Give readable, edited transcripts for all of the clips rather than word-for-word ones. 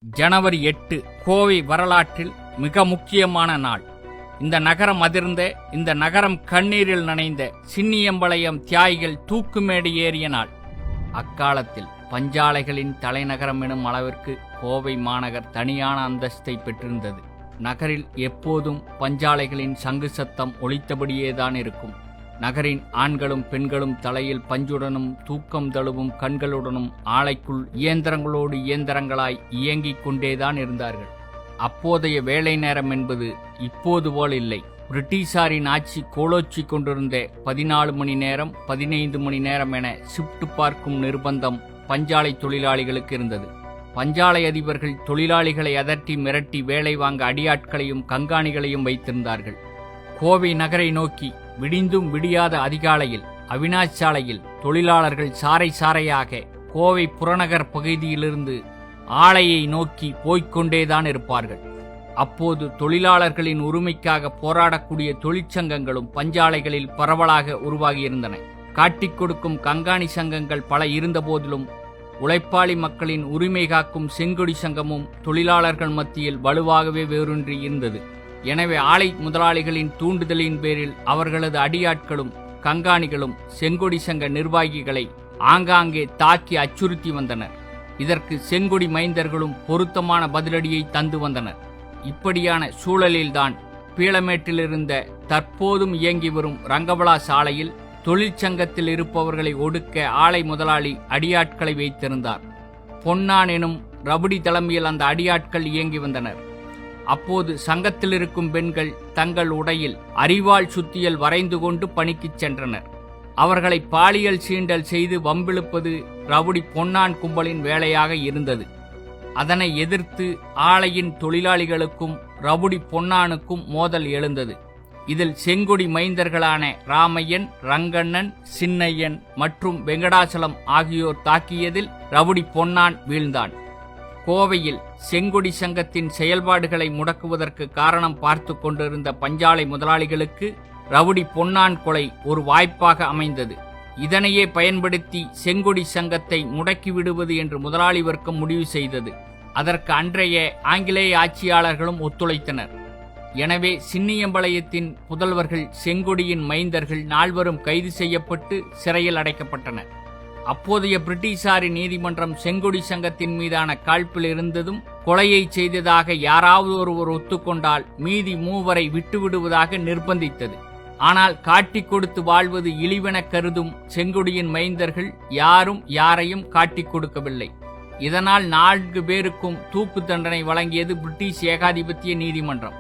ஜனவரி 8 கோவை வரலாற்றில் மிக முக்கியமான நாள். இந்த நகரம் அதிர்ந்த, இந்த நகரம் கண்ணீரில் நனைந்த, சின்னியம்பாளையம் தியாகிகள் தூக்குமேடு ஏறிய நாள். அக்காலத்தில் பஞ்சாலைகளின் தலைநகரம் எனும் அளவிற்கு கோவை மாநகர் தனியான அந்தஸ்தை பெற்றிருந்தது. நகரில் எப்போதும் பஞ்சாலைகளின் சங்கு சத்தம் ஒலித்தபடியேதான் இருக்கும். நகரின் ஆண்களும் பெண்களும் தலையில் பஞ்சுடனும் தூக்கம் தழுவும் கண்களுடனும் ஆலைக்குள் இயந்திரங்களோடு இயந்திரங்களாய் இயங்கிக் கொண்டேதான் இருந்தார்கள். அப்போதைய வேலை நேரம் என்பது இப்போது போல் இல்லை. பிரிட்டிஷாரின் ஆட்சி கோலோச்சி கொண்டிருந்த 14 மணி நேரம் 15 மணி நேரம் என ஷிப்ட் பார்க்கும் நிர்பந்தம் பஞ்சாலை தொழிலாளிகளுக்கு இருந்தது. பஞ்சாலை அதிபர்கள் தொழிலாளிகளை அதட்டி மிரட்டி வேலை வாங்க அடியாட்களையும் கண்காணிகளையும் வைத்திருந்தார்கள். கோவை நகரை நோக்கி விடிந்தும் விடியாத அதிகாலையில் அவினாஷ் சாலையில் தொழிலாளர்கள் சாறை சாறையாக கோவை புறநகர் பகுதியிலிருந்து ஆலையை நோக்கி போய்கொண்டேதான் இருப்பார்கள். அப்போது தொழிலாளர்களின் உரிமைக்காக போராடக்கூடிய தொழிற்சங்கங்களும் பஞ்சாலைகளில் பரவலாக உருவாகியிருந்தன. காட்டிக் கொடுக்கும் கண்காணி சங்கங்கள் பல இருந்த போதிலும் உழைப்பாளி மக்களின் உரிமை காக்கும் செங்கொடி சங்கமும் தொழிலாளர்கள் மத்தியில் வலுவாகவே வேரூன்றி இருந்தது. எனவே ஆலை முதலாளிகளின் தூண்டுதலின் பேரில் அவர்களது அடியாட்களும் கண்காணிகளும் செங்கொடி சங்க நிர்வாகிகளை ஆங்காங்கே தாக்கி அச்சுறுத்தி வந்தனர். இதற்கு செங்கொடி மைந்தர்களும் பொருத்தமான பதிலடியை தந்து வந்தனர். இப்படியான சூழலில்தான் பீளமேட்டில் இருந்த தற்போதும் இயங்கி வரும் ரங்கவலா சாலையில் தொழிற்சங்கத்தில் இருப்பவர்களை ஒடுக்க ஆலை முதலாளி அடியாட்களை வைத்திருந்தார். பொன்னான் எனும் ரபுடி தலைமையில் அந்த அடியாட்கள் இயங்கி வந்தனர். அப்போது சங்கத்தில் இருக்கும் பெண்கள் தங்கள் உடையில் அரிவாள் சுத்தியல் வரைந்து கொண்டு பணிக்குச் சென்றனர். அவர்களை பாலியல் சீண்டல் செய்து வம்பிழுப்பது ரவுடி பொன்னான் கும்பலின் வேலையாக இருந்தது. அதனை எதிர்த்து ஆலையின் தொழிலாளிகளுக்கும் ரவுடி பொன்னானுக்கும் மோதல் எழுந்தது. இதில் செங்கொடி மைந்தர்களான ராமையன், ரங்கண்ணன், சின்னையன் மற்றும் வெங்கடாசலம் ஆகியோர் தாக்கியதில் ரவுடி பொன்னான் வீழ்ந்தான். கோவையில் செங்கொடி சங்கத்தின் செயல்பாடுகளை முடக்குவதற்கு காரணம் பார்த்து கொண்டிருந்த பஞ்சாலை முதலாளிகளுக்கு ரவுடி பொன்னான் கொலை ஒரு வாய்ப்பாக அமைந்தது. இதனையே பயன்படுத்தி செங்கொடி சங்கத்தை முடக்கிவிடுவது என்று முதலாளி வர்க்கம் முடிவு செய்தது. அதற்கு அன்றைய ஆங்கிலேய ஆட்சியாளர்களும் ஒத்துழைத்தனர். எனவே சின்னியம்பாளையத்தின் புதல்வர்கள் செங்கொடியின் மைந்தர்கள் நால்வரும் கைது செய்யப்பட்டு சிறையில் அடைக்கப்பட்டனர். அப்போதைய பிரிட்டிஷாரின் நீதிமன்றம் செங்கொடி சங்கத்தின் மீதான காழ்ப்பில் இருந்ததும் கொலையை செய்ததாக யாராவது ஒருவர் ஒத்துக்கொண்டால் மீதி 3 விட்டுவிடுவதாக நிர்பந்தித்தது. ஆனால் காட்டிக் கொடுத்து வாழ்வது இழிவென கருதும் செங்கொடியின் மைந்தர்கள் யாரும் யாரையும் காட்டிக் கொடுக்கவில்லை. இதனால் 4 பேருக்கும் தூக்கு தண்டனை வழங்கியது பிரிட்டிஷ் ஏகாதிபத்திய நீதிமன்றம்.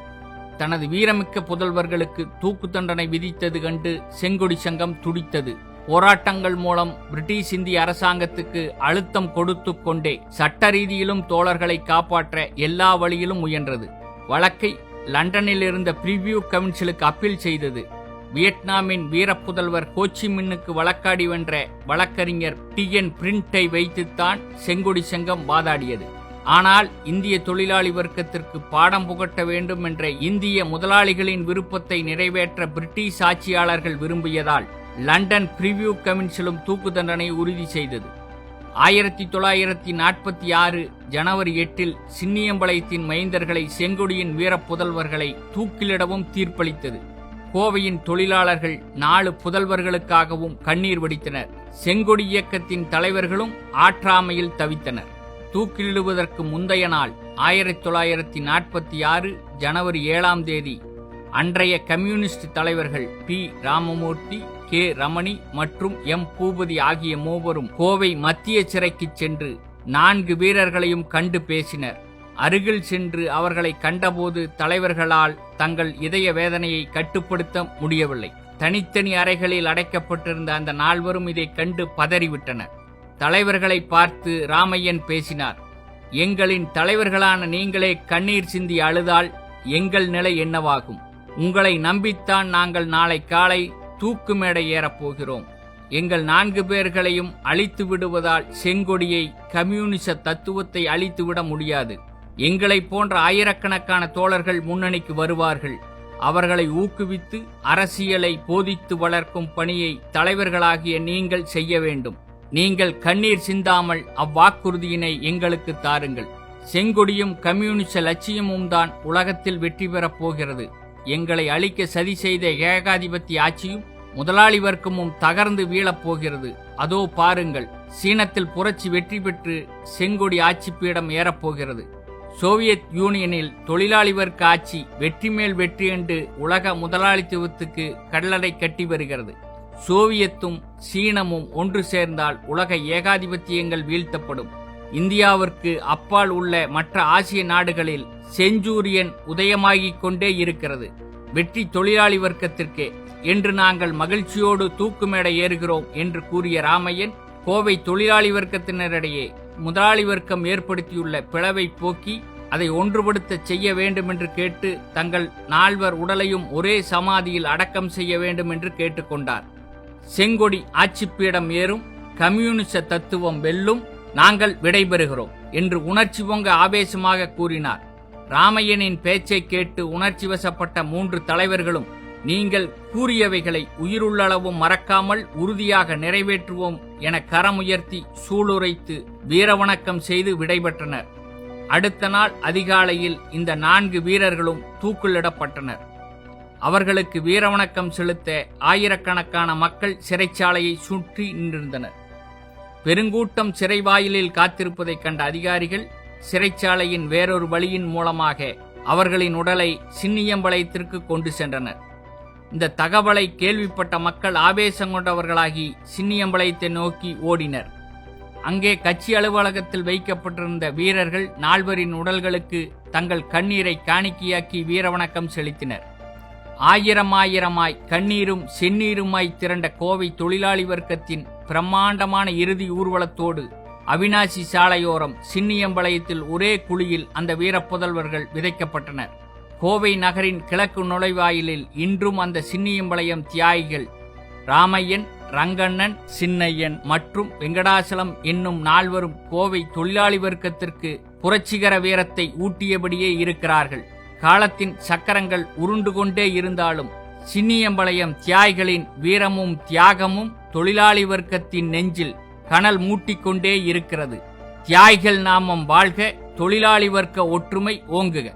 தனது வீரமிக்க புதல்வர்களுக்கு தூக்கு தண்டனை விதித்தது கண்டு செங்கொடி சங்கம் துடித்தது. போராட்டங்கள் மூலம் பிரிட்டிஷ் இந்திய அரசாங்கத்துக்கு அழுத்தம் கொடுத்து கொண்டே சட்ட ரீதியிலும் தோழர்களை காப்பாற்ற எல்லா வழியிலும் முயன்றது. வழக்கை லண்டனில் இருந்த பிரிவியூ கவுன்சிலுக்கு அப்பீல் செய்தது. வியட்நாமின் வீரப்புதல்வர் ஹோச்சிமின்னுக்கு வழக்காடி வென்ற வழக்கறிஞர் TN பிரிண்டை வைத்துத்தான் செங்கொடி சங்கம் வாதாடியது. ஆனால் இந்திய தொழிலாளி வர்க்கத்திற்கு பாடம் புகட்ட வேண்டும் என்ற இந்திய முதலாளிகளின் விருப்பத்தை நிறைவேற்ற பிரிட்டிஷ் ஆட்சியாளர்கள் விரும்பியதால் லண்டன் பிரிவியூ கவுன்சிலும் தூக்கு தண்டனை உறுதி செய்தது. 1946 ஜனவரி 8 சின்னியம்பாளையத்தின் மைந்தர்களை செங்கொடியின் வீரப்புதல்வர்களை தூக்கிலிடவும் தீர்ப்பளித்தது. கோவையின் தொழிலாளர்கள் 4 புதல்வர்களுக்காகவும் கண்ணீர் வடித்தனர். செங்கொடி இயக்கத்தின் தலைவர்களும் ஆற்றாமையில் தவித்தனர். தூக்கிலிடுவதற்கு முந்தைய நாள் 1946 ஜனவரி 7 அன்றைய கம்யூனிஸ்ட் தலைவர்கள் P. ராமமூர்த்தி, K. ரமணி மற்றும் M. பூபதி ஆகிய 3 கோவை மத்திய சிறைக்கு சென்று 4 வீரர்களையும் கண்டு பேசினர். அருகில் சென்று அவர்களை கண்டபோது தலைவர்களால் தங்கள் இதய வேதனையை கட்டுப்படுத்த முடியவில்லை. தனித்தனி அறைகளில் அடைக்கப்பட்டிருந்த அந்த 4 இதை கண்டு பதறிவிட்டனர். தலைவர்களை பார்த்து ராமையன் பேசினார். எங்களின் தலைவர்களான நீங்களே கண்ணீர் சிந்தி அழுதால் எங்கள் நிலை என்னவாகும்? உங்களை நம்பித்தான் நாங்கள் நாளை காலை தூக்கு மேடை ஏறப்போகிறோம். எங்கள் 4 பேர்களையும் அழித்து விடுவதால் செங்கொடியை, கம்யூனிச தத்துவத்தை அழித்துவிட முடியாது. எங்களை போன்ற ஆயிரக்கணக்கான தோழர்கள் முன்னணிக்கு வருவார்கள். அவர்களை ஊக்குவித்து அரசியலை போதித்து வளர்க்கும் பணியை தலைவர்களாகிய நீங்கள் செய்ய வேண்டும். நீங்கள் கண்ணீர் சிந்தாமல் அவ்வாக்குறுதியினை எங்களுக்கு தாருங்கள். செங்கொடியும் கம்யூனிச லட்சியமும் தான் உலகத்தில் வெற்றி பெறப் போகிறது. எங்களை அழிக்க சதி செய்த ஏகாதிபத்திய ஆட்சியும் முதலாளி வர்க்கமும் தகர்ந்து வீழப் போகிறது. அதோ பாருங்கள், சீனத்தில் புரட்சி வெற்றி பெற்று செங்கொடி ஆட்சி பீடம் ஏறப்போகிறது. சோவியத் யூனியனில் தொழிலாளி வர்க்க ஆட்சி வெற்றி மேல் வெற்றி என்று உலக முதலாளித்துவத்துக்கு கடலடை கட்டி வருகிறது. சோவியத்தும் சீனமும் ஒன்று சேர்ந்தால் உலக ஏகாதிபத்தியங்கள் வீழ்த்தப்படும். இந்தியாவிற்கு அப்பால் உள்ள மற்ற ஆசிய நாடுகளில் செஞ்சூரியன் உதயமாகிக் கொண்டே இருக்கிறது. வெற்றி தொழிலாளி வர்க்கத்திற்கே என்று நாங்கள் மகிழ்ச்சியோடு தூக்குமேடை ஏறுகிறோம் என்று கூறிய ராமையன், கோவை தொழிலாளி வர்க்கத்தினரிடையே முதலாளி வர்க்கம் ஏற்படுத்தியுள்ள பிளவை போக்கி அதை ஒன்றுபடுத்த செய்ய வேண்டுமென்று கேட்டு தங்கள் 4 உடலையும் ஒரே சமாதியில் அடக்கம் செய்ய வேண்டும் என்று கேட்டுக்கொண்டார். செங்கொடி ஆட்சிப்பீடம் ஏறும், கம்யூனிச தத்துவம் வெல்லும், நாங்கள் விடைபெறுகிறோம் என்று உணர்ச்சி பொங்க ஆவேசமாக கூறினார். ராமையனின் பேச்சை கேட்டு உணர்ச்சி வசப்பட்ட 3 தலைவர்களும், நீங்கள் கூறியவைகளை உயிருள்ளளவும் மறக்காமல் உறுதியாக நிறைவேற்றுவோம் என கரமுயர்த்தி சூளுரைத்து வீரவணக்கம் செய்து விடைபெற்றனர். அடுத்த நாள் அதிகாலையில் இந்த 4 வீரர்களும் தூக்கிலிடப்பட்டனர். அவர்களுக்கு வீரவணக்கம் செலுத்த ஆயிரக்கணக்கான மக்கள் சிறைச்சாலையை சுற்றி நின்றிருந்தனர். பெருங்கூட்டம் சிறை வாயிலில் காத்திருப்பதைக் கண்ட அதிகாரிகள் சிறைச்சாலையின் வேறொரு வழியின் மூலமாக அவர்களின் உடலை சின்னியம்பாளையத்திற்கு கொண்டு சென்றனர். இந்த தகவலை கேள்விப்பட்ட மக்கள் ஆவேசம் கொண்டவர்களாகி சின்னியம்பாளையத்தை நோக்கி ஓடினர். அங்கே கட்சி அலுவலகத்தில் வைக்கப்பட்டிருந்த வீரர்கள் 4 உடல்களுக்கு தங்கள் கண்ணீரை காணிக்கையாக்கி வீரவணக்கம் செலுத்தினர். ஆயிரமாய் கண்ணீரும் செந்நீருமாய் திரண்ட கோவை தொழிலாளி வர்க்கத்தின் பிரம்மாண்டமான இறுதி ஊர்வலத்தோடு அவிநாசி சாலையோரம் சின்னியம்பாளையத்தில் ஒரே குழியில் அந்த வீரப்புதல்வர்கள் விதைக்கப்பட்டனர். கோவை நகரின் கிழக்கு நுழைவாயிலில் இன்றும் அந்த சின்னியம்பாளையம் தியாகிகள் ராமையன், ரங்கண்ணன், சின்னையன் மற்றும் வெங்கடாசலம் என்னும் 4 கோவை தொழிலாளி வர்க்கத்திற்கு புரட்சிகர வீரத்தை ஊட்டியபடியே இருக்கிறார்கள். காலத்தின் சக்கரங்கள் உருண்டு கொண்டே இருந்தாலும் சின்னியம்பாளையம் தியாகிகளின் வீரமும் தியாகமும் தொழிலாளி வர்க்கத்தின் நெஞ்சில் கனல் மூட்டிக்கொண்டே இருக்கிறது. தியாகிகள் நாமம் வாழ்க, தொழிலாளி வர்க்க ஒற்றுமை ஓங்குக.